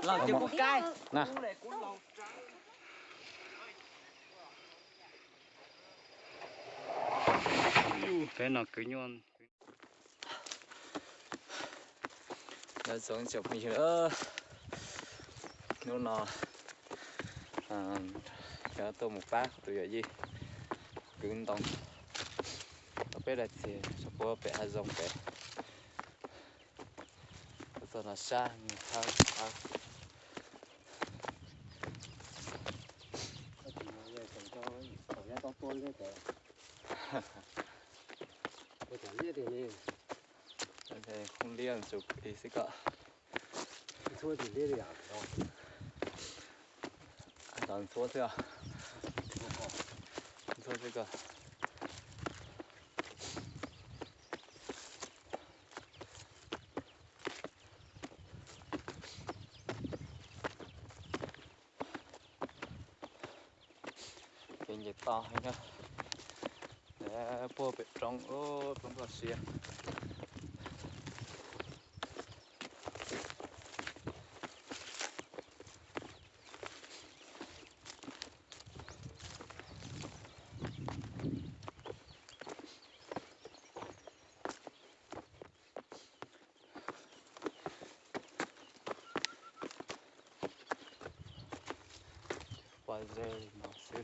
làm cho một cái nè cái nó cứ nhon nó giống chụp mình nữa nó cho tôi một bát tôi vậy gì cứ tông tôi biết là gì cho cô bé hay giống bé tôi là xa người ta không liên chụp ý xí cả thôi thì liên à làm số thế à số thế cả cái gì to hay nhá để bố bị trong trong cái xe qua dê nó sẽ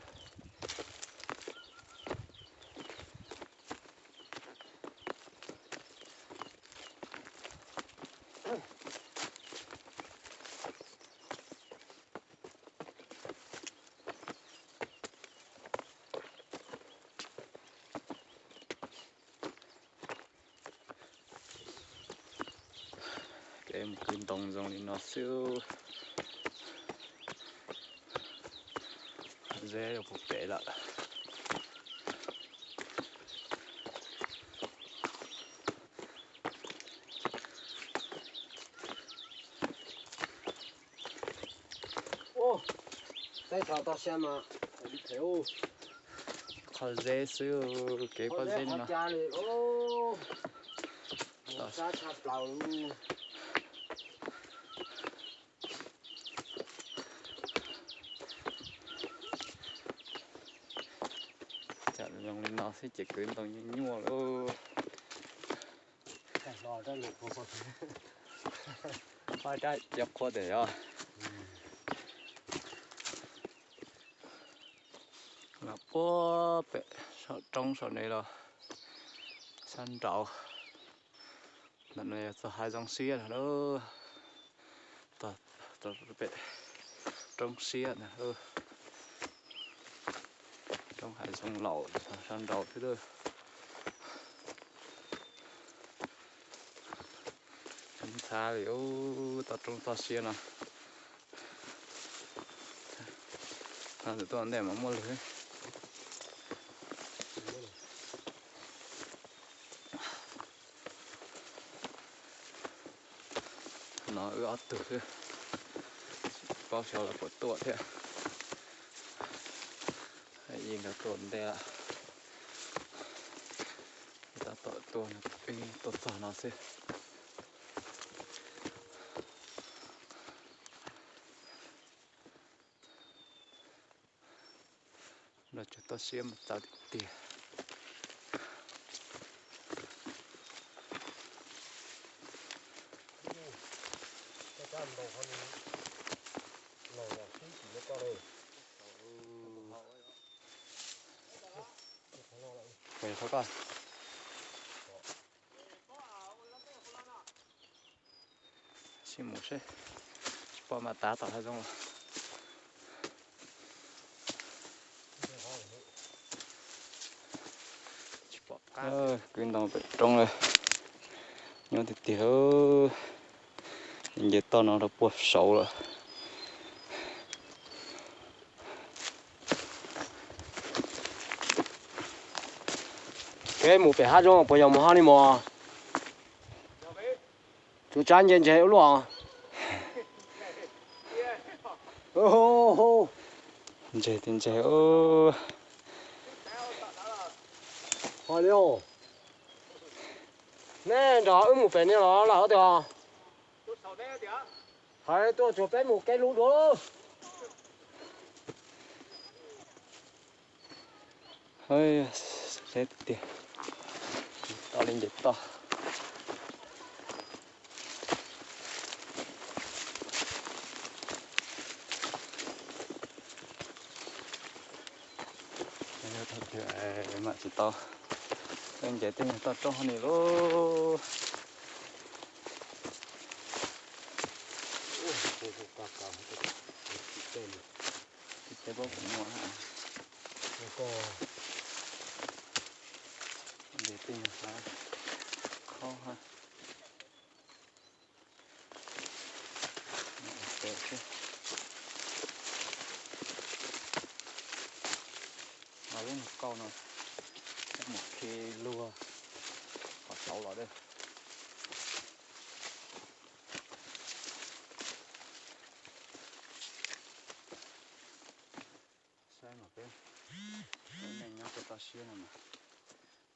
cái một cái đồng dòng thì nó siêu dễ được phục tế lại ô đây thảo ta xem mà đi theo khó dễ siêu cái có dễ nó ô ta chặt lâu chọn dòng nó sẽ chỉ cứ đồng như nhua luôn lò ra lụt không phải trái dọc qua để à là bố bẹ trong số này là săn trậu lần này là hai dòng xía là đó tao bẹ trong xía nè trong hai dòng lẩu săn trậu thế thôi xa thì tao trong tao xía nè tụi tôi ăn để mà mua lưới nó ướt từ thế bao giờ là của tuột thế hay nhìn cả tuột đây ạ ta tội tuột cái tuột sò nó sẽ là chúng ta xem một tàu tiền về thôi con xin một xe bỏ mà tá tỏ hay không cái đồng trong rồi nhưng thì thiếu những to nó đã buộc sầu rồi cái một phải hát rồi bây giờ một hát đi mà chú chán trên chế luôn à ô chế tiền chế hỏi liệu nè đó một bên này nó là được à? Tôi sau đây thì á. Hay tôi chụp bên một cái lú đó. Hơi chết tiệt. To lên dịch to. Đây thật thì mà chỉ to. Anh chạy tên to trong này luôn. Cái bốc cũng ngon hả? Để tên là khó ha. Đẹp chứ. Mà lấy một câu nào. Một khi lua. Họ xấu vào đây. Xem một bên. Cái này nhau cho ta xuyên này mà.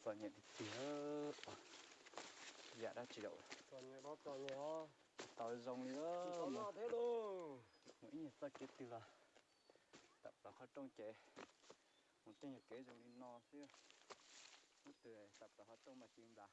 Và nhận đi tía. Dạ đã chỉ đậu. Cho nhớ. Tao rong đi đó. Có nó thế luôn. Mỗi nhà ta kết từ là tập là khó trong trẻ. Một tên nhà kế rong đi no xíu. Một từ này tập là khó trong mà chim đã.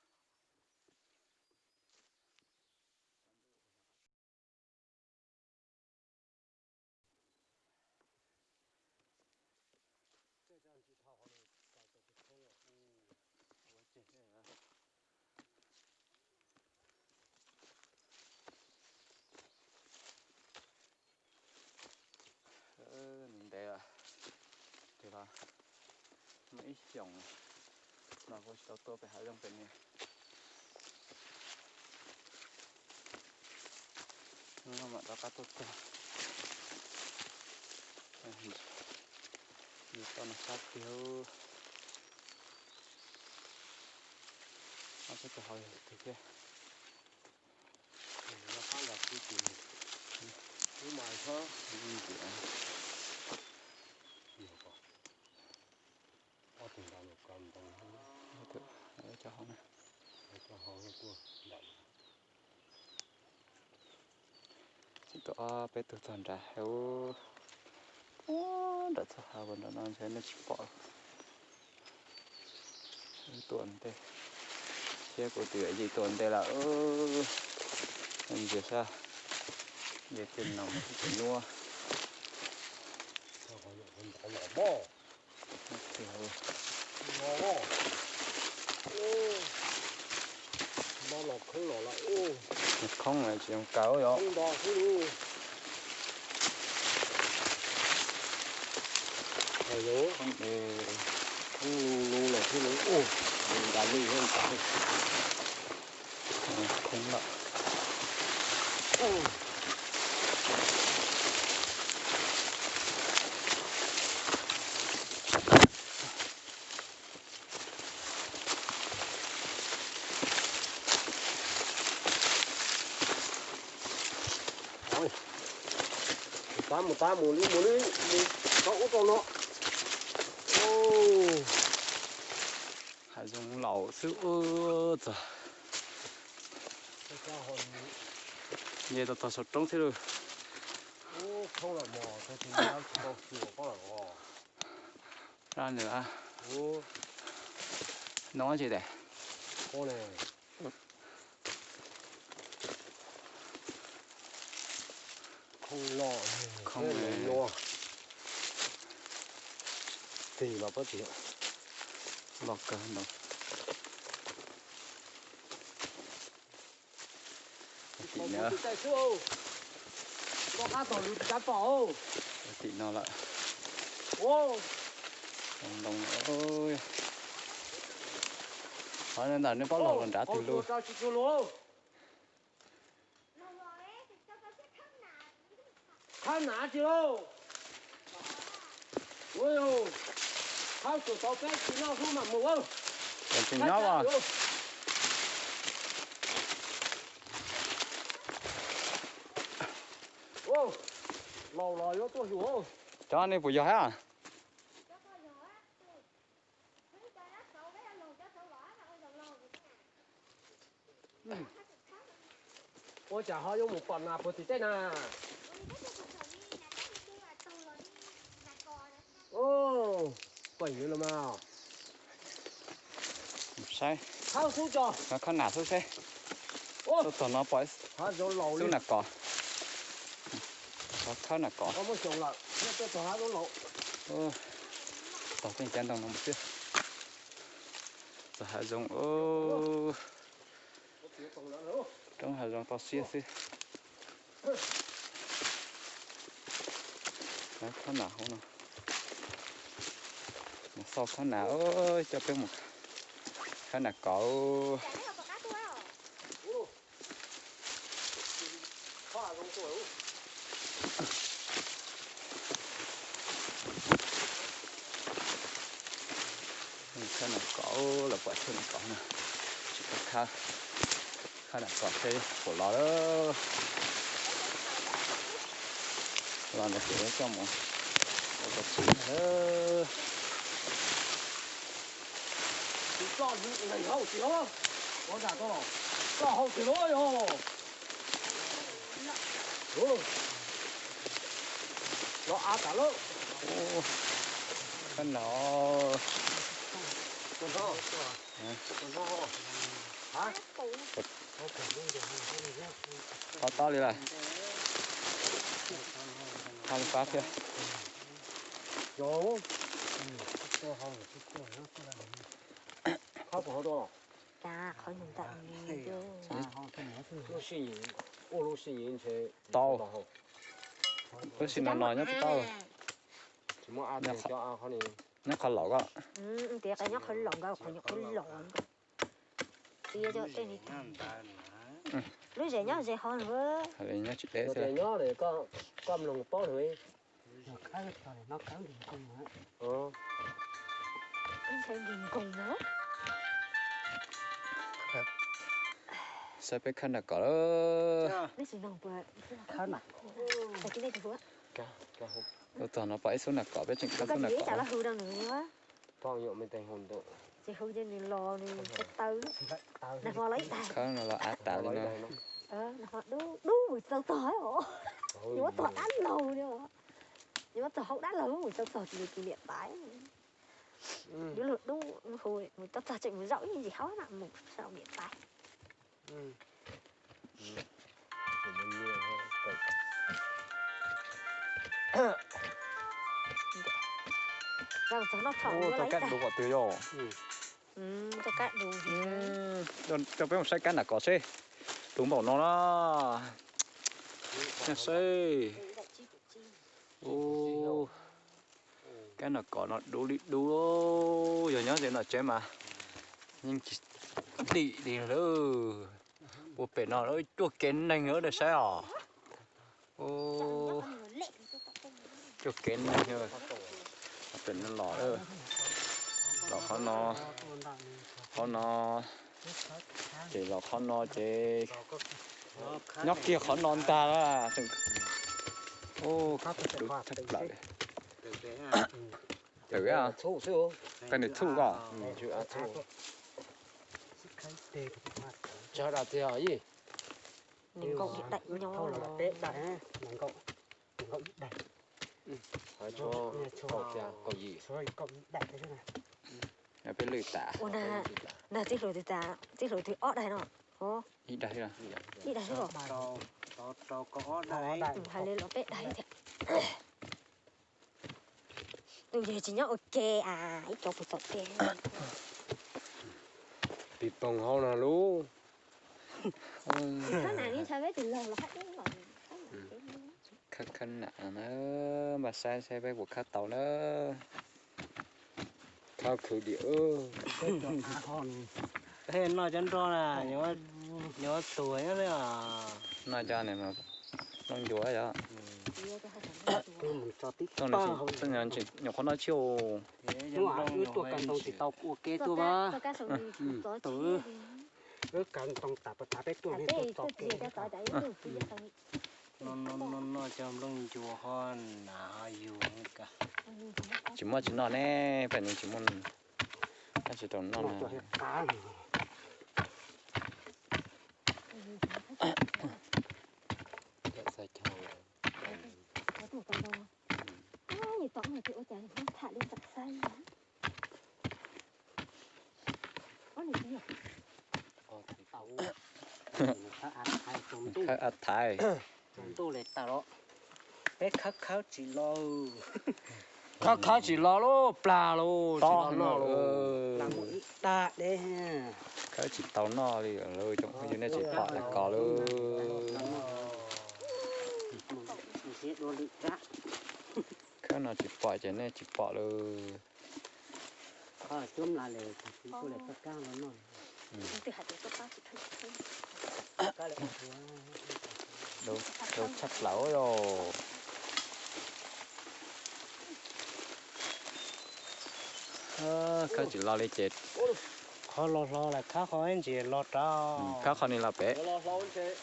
Đây là thì là mấy dòng mà có số tôi phải hai dòng bên này nhưng mà đó cá tốt to như con nó sát tiêu nó sẽ hỏi thế kia Nó khá là cái gì. Nhưng mà thôi. gì vậy Nhiều quá. Có tình cảm một cầm bằng để cho họ này cho họ nó cua đậm. chỉ có bé từ tuần ra héo đã cho họ vẫn nó sẽ nó chỉ bỏ tuần thế xe của tuổi gì tuần đây là anh việc sao việc tiền nòng tiền nua Cho họ nhận hơn đã lỏ bò. thì Lỏ bò. Nó lọc không lỏ lại. không là chỉ cáo rồi Không đỏ không luôn. Hay lố. không để Không lu là thế lố. Mình đã lưu hơn cả. không lạ một tá một ly cậu cho nó. hai dùng lẩu sữa rồi nghe tao sốt trong thế rồi Không là mò thôi thì nó có kiểu có là mò. ra nữa nói gì đấy Cô này không lo không lo thì mà có chuyện lọc cả đâu tí nữa có cá tổ lụt cá bỏ tí nó lại ô đồng ơi hỏi nên là nó bắt lọc còn trả từ luôn khăn nã chứ đâu ôi ôi khăn sổ tao bé chỉ nó không mà mua còn chừng nhau à ô lò lò vô tôi hiểu cho anh đi phụ giỏi à 我家好有木板啊，不是在哪？哦，关于了吗？ sai 好手脚， nó khó nạt thôi sai 哦， tôi nó bỏ 他就老 xuống 了， nạt cỏ nó khó nạt cỏ 我们熊了，这他都老。 ô tao tên chân đồng nó một chút rồi hai dòng ô trong hai dòng tao xia xí nó khó nạt không nào nó sau khó nạt ơi cho cái một khó nạt cỏ khá là cỏ là quả khá là cỏ nè chỉ có khá là cỏ thế của nó đó là nó sẽ trong một cái chín đó造你好几了，我咋做了？造好几了哟。哦，nó ăn cả lắm. cái nó còn sao? Còn sao không? Hả? to đi lại không phát kia Có. Khá của họ đó. Dạ, khỏi mình tận vô. Nó xin nhìn, ô lô xin nhìn thế. to tôi xin nó nói nhá to Chỉ muốn ăn thì cho ăn khó này. nó khó lẩu á Tiệc cái nhóc khởi lỏng ra, khỏi nhóc khởi lỏng. Tia cho tên đi. Lúc giờ nhóc giờ hơn nữa. hay là nhá chị bé Một xem cái nhỏ này con lồng to rồi. Nó cắn thì không nữa. Anh phải nhìn cùng nữa. sẽ biết khăn là cỏ đó Mấy sự nồng bờ. Khá là. Tại cái này thì vừa. Cá hộp. tôi toàn nó bẫy xuống là cỏ biết chừng Có xuống là gì chả cỏ là hư đâu nữa quá. Bao nhiêu mình thành hồn độ. Chị hư cho nên lò nên sẽ tư. Nè họ lấy tài. khó là át tạ lên nó Nè họ đu mùi sâu tỏi hổ. Nhưng mà tỏi đá lâu nữa. Nhưng mà tỏi không đá lâu mùi sâu tỏi thì kỷ niệm tái. Nếu lượt đu hồi mùi tỏi tỏi chạy mùi rõi như gì khó lắm mùi sao điện tái. Ra một số nó thỏ ô nó tao lấy cắt tài. đủ quả tươi rồi Cho cắt đủ cho biết một sai cắt là cỏ xí đúng bảo nó đó nha xí ô cái là cỏ nó đủ đủ giờ nhớ gì là chế mà nhưng chỉ đi nữa bộ bể nó ơi chua kén này nữa để sao ô chua kén này nữa bể nó lỏ nữa lỏ khó nó chỉ lỏ khó nó chỉ nhóc kia khó non ta đó chừng ô đủ thật lại tử à Thu xíu. cái này thu cả Chú ăn thu. Cho đặt thì hỏi gì? Nhìn cậu hiện đại Thôi nhau là tết đại á. Mình cậu ít đại. Hỏi cho cậu kìa, cậu gì? Rồi cậu ít đại thế này. nhà bên lưỡi tả Ủa nè tiếc rồi thì ta tiếc rồi thì ót đây nó ồ ít đây là đi đây rồi Trâu có đại. hai lên nó bết đây thì tôi về chỉ nhớ ok à ít cho phụ thuộc tiền Bị bông hao nào luôn. cái này đi sao biết thì lâu là khách đúng rồi khăn khăn nè nó mà sai với cuộc khách tàu nữa Khao khử địa. Thế nó chân to là nhớ tuổi nữa à. nói cho này mà nó dúa vậy Tôi mình cho tí. trong này chỉ trong nhà chỉ nhỏ con nó chiều Nhưng mà cứ tuổi càng tông thì tao của kế tôi ba. tôi cá sống tôi Tử. Cứ càng tông tạp cái tuổi này tôi tao kế. Nó trong lông chùa hơn là dùng cả. chỉ mua chỉ nó nè phải chỉ muốn nó chỉ tốn nó Nó cho là hết cá. sai chào có tủ tao đâu ai gì tao mà chịu chả nó thả lên tận xanh có này gì khá ắt thái tu lệ tao đó bé khắc khắc chỉ lo khá chỉ lo lô pla lô chỉ to lo nó lô làm một ít đa đấy ha khá chỉ tàu no đi ở lơi trong cái này chỉ bỏ là có luôn mình sẽ đua lựu ra khá nó chỉ bỏ cho nên chỉ bỏ luôn có chôm là lệ thì tu lệ tất cả nó từ hạt đến tao chỉ thấy cái lệ đâu đâu chắc lẩu rồi khá chỉ lo lấy chết khó lo là khá khó anh chị lo trao khá khó nên là bé lo lo chế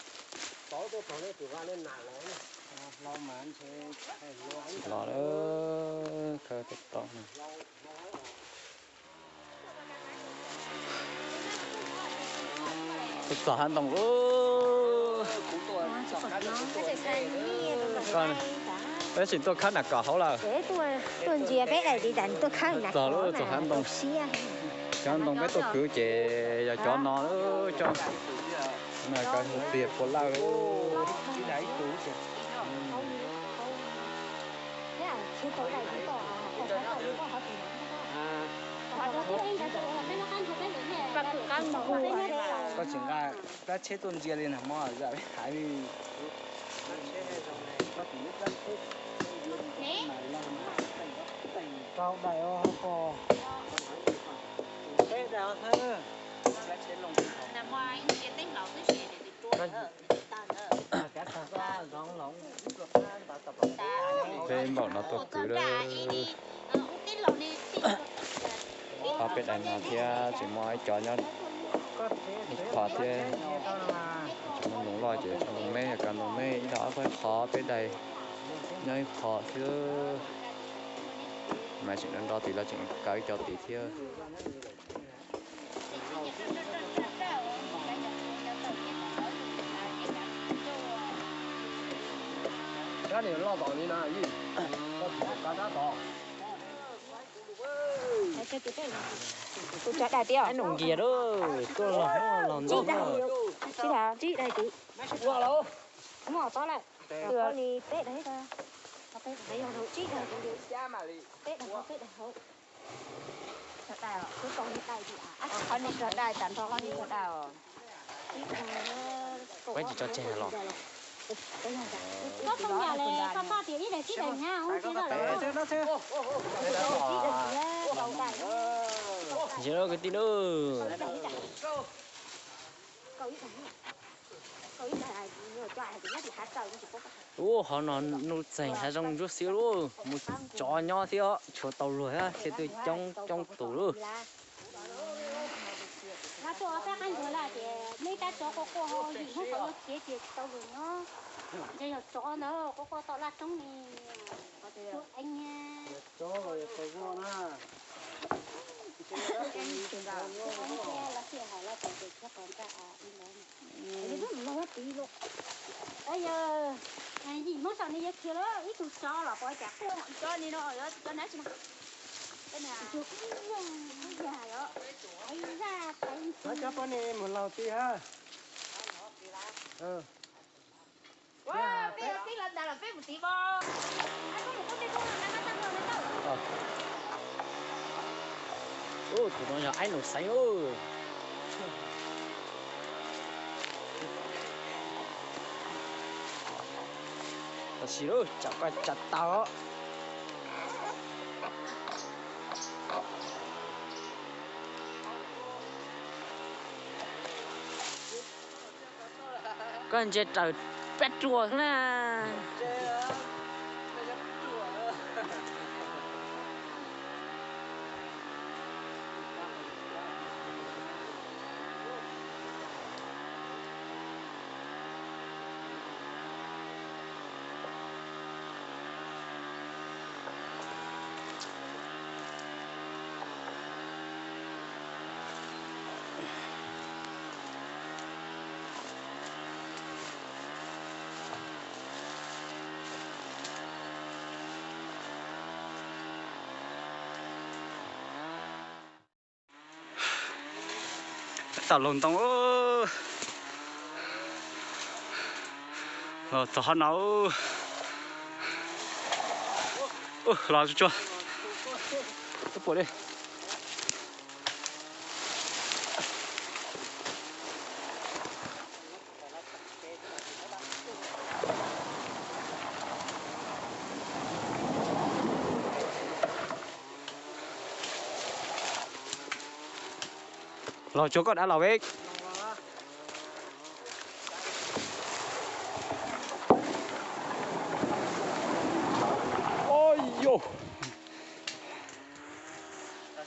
có tôi thằng này tụi anh nên nản lắm lo mà anh sẽ hay lo anh lo đó khá thật to này tôi tỏ hắn đồng luôn con bé chỉ tôi khá là cỏ hấu là thế tôi chia bé này đi đánh tôi khá là tỏ luôn tỏ hắn đồng xia cho hắn đồng bé tôi cứ chè và cho nó nữa cho này cái tiệp của lao chỉ đấy tú chứ thế à chưa tới đây chúng tôi họ tìm có chừng ga cái chế tuần chia lên hả mà giờ hải đi cao đại ô có thế nào thế cái chế lồng năm ngoái tiền tính bảo cái gì để tôi cái thằng ra rong lỏng bên bảo nó tôi cứ đó họ biết anh nào thì chỉ mỗi cho nhau khó thì chúng nó đúng rồi chứ chúng mê cả nó mê đó phải khó bên đây nơi khó chứ mà chuyện đó thì là chuyện cái cho tí thiêu cái này lo tỏ đi nào gì có cả đá tỏ tôi trả đại tiêu anh nồng gì đó tôi làm chị đại chị chị qua đâu mỏ to lại con đi tết đấy ta tết đấy hậu chị này tết đấy hậu thật đào cứ con đi tay chị à con đi thật đài tận con đi thật đào quay chỉ cho trẻ lọ có không nhà này có ba tiếng đi để chị đánh nhau không chị đó thế chỉ đâu cái tí nữa ô họ nó dành hai trong chút xíu luôn một chó nhỏ thì họ chỗ tàu lưới á thì tôi trong tủ luôn là chỗ các anh vừa là để mấy cái chỗ có họ gì không có chế tao rồi nó bây giờ chỗ nó có tao là trong này anh nha chỗ rồi phải ngon á bây giờ này gì mới sang đây kia đó ít tụi cho là coi chặt cho đi nó rồi cho nát chứ cái nào chụp cái già đó ấy ra tay nói cho con này một lầu tí ha wow cái lần nào là phép một tí bo anh có một con đi không là nó tăng lên đâu ô tụi nó nhỏ anh nổ sánh ơi ta xí rồi chặt qua chặt tao con chết trời pet chuột nè tao lồng tông ơ rồi tao nó lo cho tôi bỏ đi lo chỗ có đã lò bếp ôi yo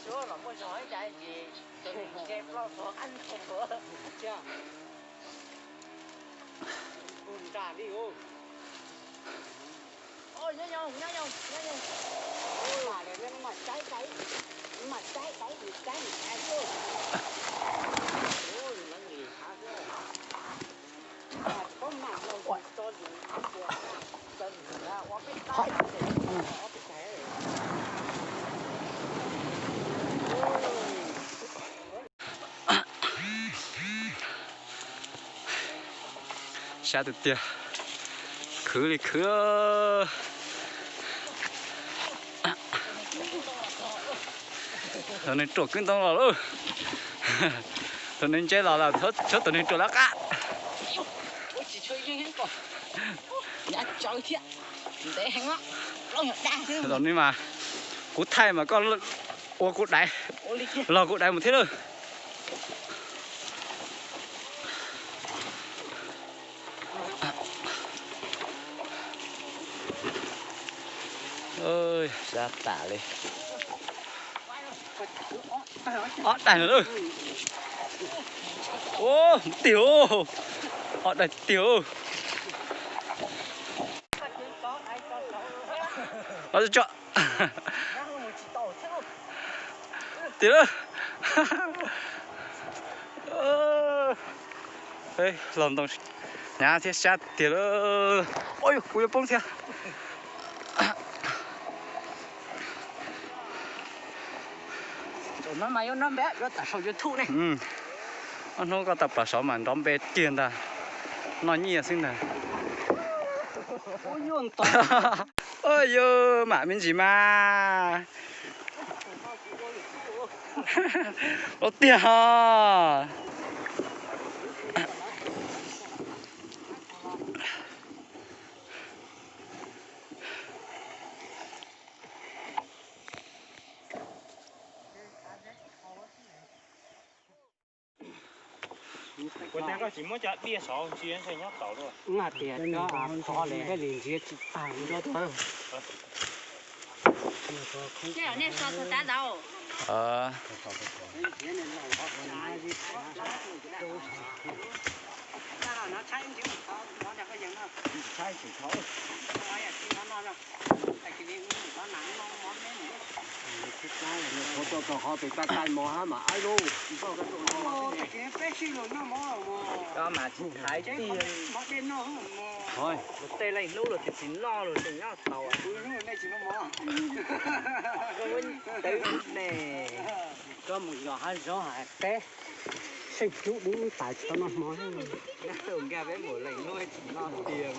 số là mua sỏi chạy gì tôi xem lo sỏi ăn không có chưa cùng trả đi ô ôi nhớ nhau ôi bà để bên mặt trái thì trái thôi ôi nó gì hả chứ có mặt đâu cho gì cho gì ra quá biết tay xa từ tia khứ đi khứ tao nên trộn kinh tông rồi luôn tao nên chơi là thớt tao nên trộn lá cá chỉ chơi như thế còn đã chơi thiệt để hàng á lo nhặt đa thế tao nên mà cút thay mà con ô cút đáy lo cút đáy một thế thôi ơi ra tả đi đại nữa ô tiểu đại tiểu cho tiểu ê lòng đồng nhà thiết sát tiểu ôi cúi bông theo nó mày nó bé nó tại sao vô thu này nó có tập là số mà đóng bé tiền ta nó nhẹ xin này ôi yo mà mình gì mà có tiền ha Quên đang có chỉ muốn chặt bia sọ chuyến xây nhóc tàu thôi. ngã tiền nó khó để cái liền chia tàn cho thôi cái ở đây sao tôi đã đâu nó cháy chứ nó đã có gì đâu Sai chỉ thôi. nói là khi nó rồi tại cái gì nó nặng nó món đấy nữa Tôi họ bị ta cài mò hả mà ai luôn. cái bé xí rồi nó mò đó mà chỉ thái tiền mò đen nó thôi một tay này lâu rồi thì tính lo rồi đừng nhá tàu à nó đây chỉ nó mò có tới nè có một giò hai giò hạt té sinh chú đúng tại cho nó mò nó thường ra với mỗi lần nuôi chỉ lo tiền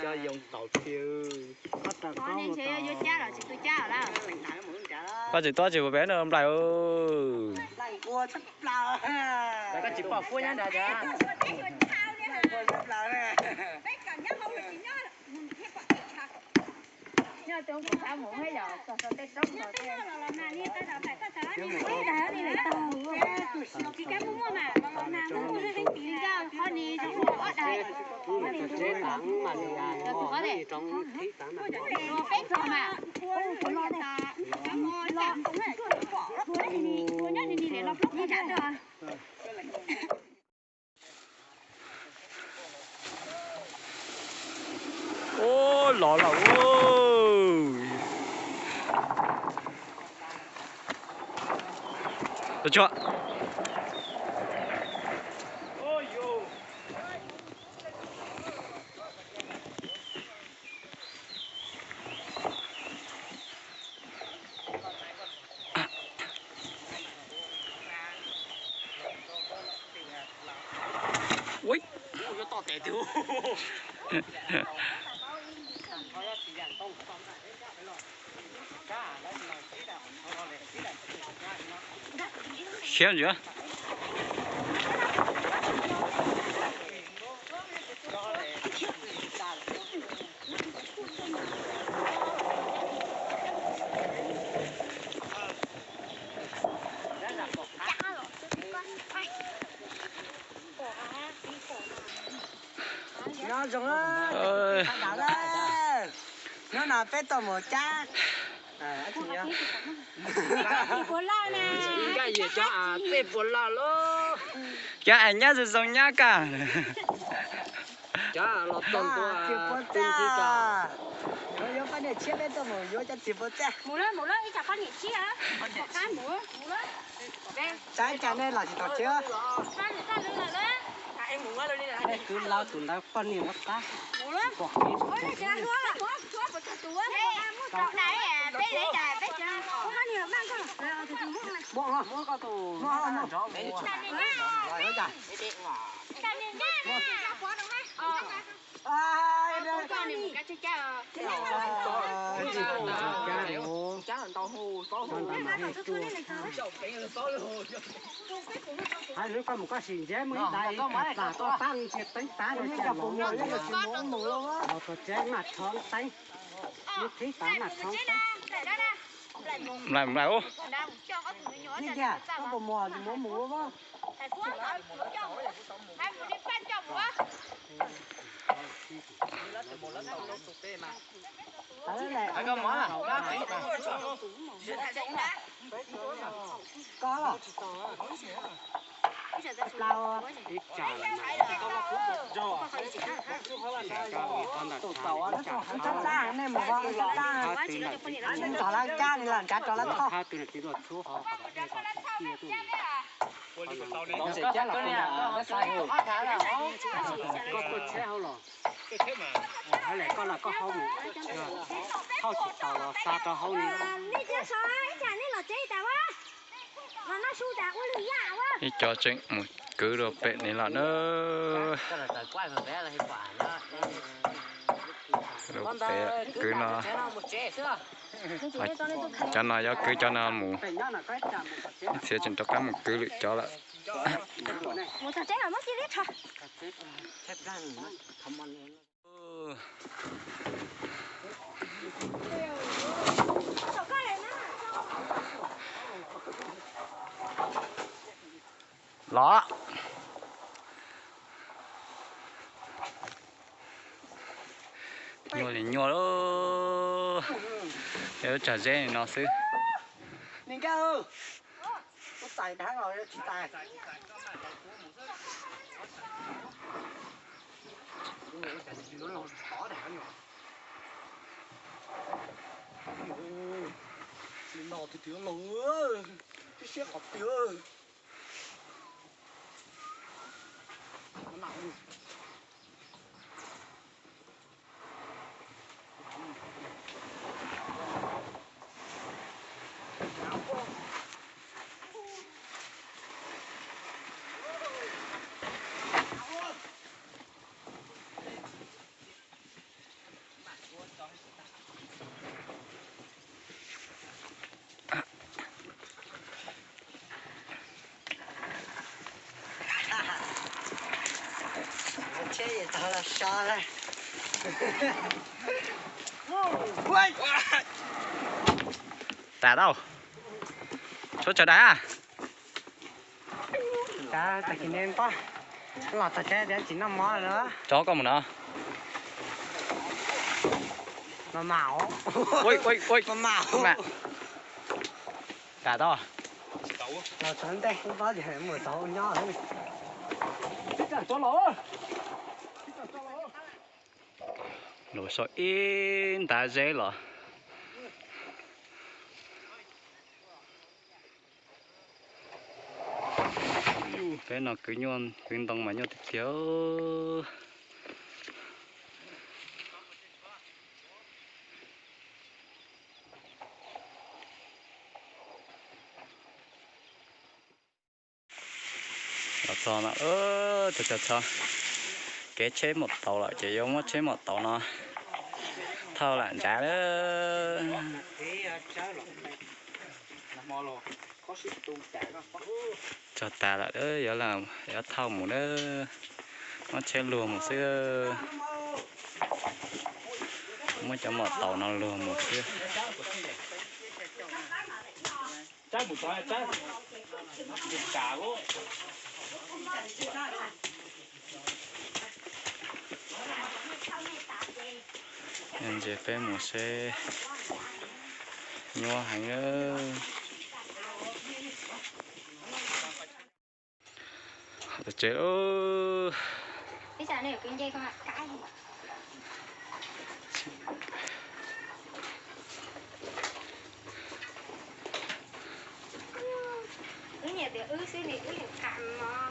cho dùng tàu tiêu có nên chơi vô cha rồi chị tôi cha rồi đó có chỉ to chỉ một bé nữa ông đại ơi lại cua chắc là đã có chỉ bỏ phu nhá đã ra nhớ tôi cũng sao muốn hay giờ sao tết trống rồi cái là mà đi tới đó phải có thở đi đấy đi lại tàu cái mua mà đi ra khó đi trong phố đây chế tặng mà có thể trong thị tặng mà nó phép rồi mà có lo đây ngồi lo cũng phải bỏ đi để lo lúc đi trả được ô lọ lọ ôi được chưa to tệ thiếu khéo chưa nó giống nó ơi đảo lên nó là bé tôm một cha à chị nhá Bố la nè. cái gì cho à tê bồn la lô cái anh nhá rồi giống nhá cả cho lọt tông của chị bố cha nó yếu cái này chia bé tôm một yếu cho chị bố cha Mù lên, ít chả con nhện chi á. Cái mù lên. trái trái này là chị tao chưa Ra lưng là lên. đây cứ lao tụi nó phân nhiều mất ta Mù lên. bỏ đi Ôi, đây cha chúa là. Chúa của chúa. Đây, đấy à, bé đấy trời, bé trời. Không có nhiều mang không? Rồi, thì chúng này. bỏ nó bỏ cái tù nó Cha đi nha. rồi nó chạy Cha đi nha. Cha quá đâu ha. ai đây Cha này một cái cho cha. hai đứa con một cái gì thế mới đại là to tăng chuyện tính tá rồi chả mù mù mù luôn á một cái chế mặt thon tay như thế tá mặt thon tay lại ô như kìa có bộ mò thì muốn mù không đấy này cái món à có rồi lao ít chả nó chắt ra này một con chắt ra nhưng tỏ ra cha thì làm chắt cho nó to nó sẽ chết là con nhà nó sai rồi có chế không rồi hay là con là có không không chỉ tàu là xa cho không đi cho chính một cứ đồ bẹ này là nó cái là tài quay mà bé là hiệu quả đó đồ bẹ cứ nó cho nó cho cứ cho nó mù sẽ trên tất cả một cứ lựa cho lại Một thằng chết là mất chi hết rồi. ló nhồi thì nhồi đó nếu trả dễ thì nó xứ mình cao nó tài đá rồi nó chỉ tài nó thì thiếu lửa cái xe học tiêu nó nặng chết vậy tao là sao đây tả đâu số chờ đá à ta tại kỷ niệm quá là ta chơi để chỉ năm món nữa chó con một nó mà mạo ôi mà mạo mẹ cả to à là sẵn đây không có gì hết một số nhỏ thôi nổi sỏi in ta dễ rồi cái nó cứ nhon quyên tông mà nhon thì thiếu cho nó chà cái chế một tàu lại chỉ giống chế một tàu nó thao lạnh trả đó cho ta lại đó giờ là giờ thao một đó nó chế lùa một xíu mới cho một tàu nó lùa một xíu trái một trái trái cả luôn em sẽ phải một xe nhua hành ơ tôi chết ơ cái xà này ở cái dây không ạ cái nhà thì xí này cạn mò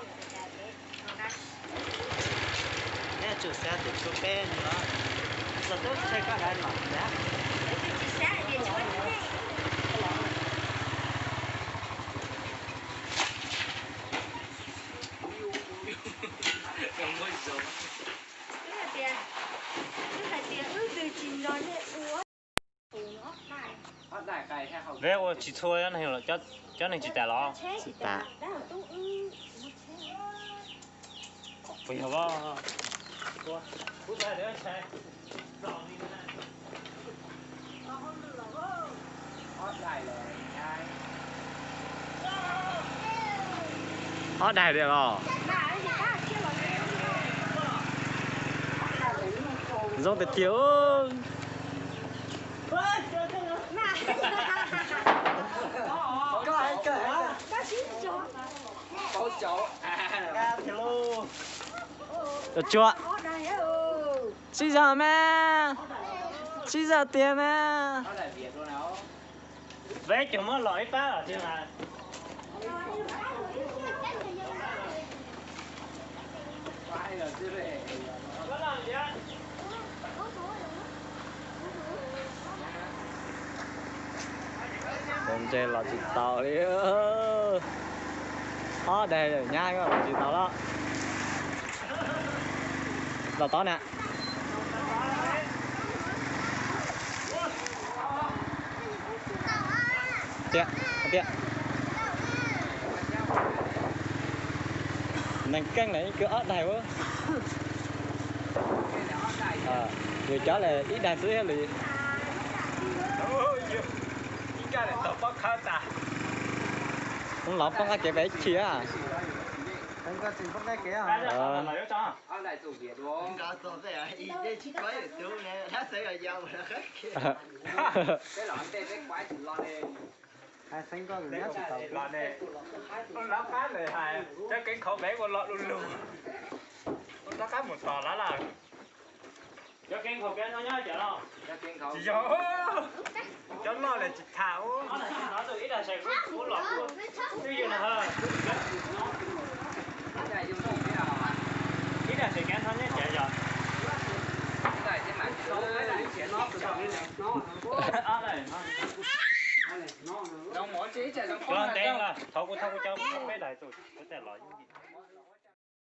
nè chủ xe thì chủ bên nữa giờ tôi thấy cái này mà nhá vé我chỉ thôi anh hiểu là cho nên chỉ trả lo tạ bây giờ có bút ra để xe ở đây được rồi giống từ thiếu được chưa xin giờ mẹ xin giờ tiền mẹ vé chúng nó lỗi phá ở trên này Hôm trên là chị tàu đi đây rồi nha các bạn chị tàu đó là to nè tiện tiện nàng căng này cứ ớt này quá người chó là ít đàn dưới liền không lọt không ai kể bé chia à anh có chuyện không cái kia cái là lấy cho anh lại tụ biệt luôn đó tụ cái à ý đây chỉ quái được tụ nè nó sẽ là giàu mà khác kia cái lọn tê cái quái chỉ lo đi hai sinh con người nhất lọt này nó cá này hài chắc cái khẩu bé con lọt luôn luôn nó cá một tò lá là cho kinh khẩu bé nó nhá chở nó chỉ cho nó là chỉ thảo nó từ ít là sẽ cuốn lọt luôn chứ gì nữa hơn ít là sẽ kén thân nhé chạy rồi nó mỗi chế chạy nó đen là thâu của cho bé đại rồi có thể loại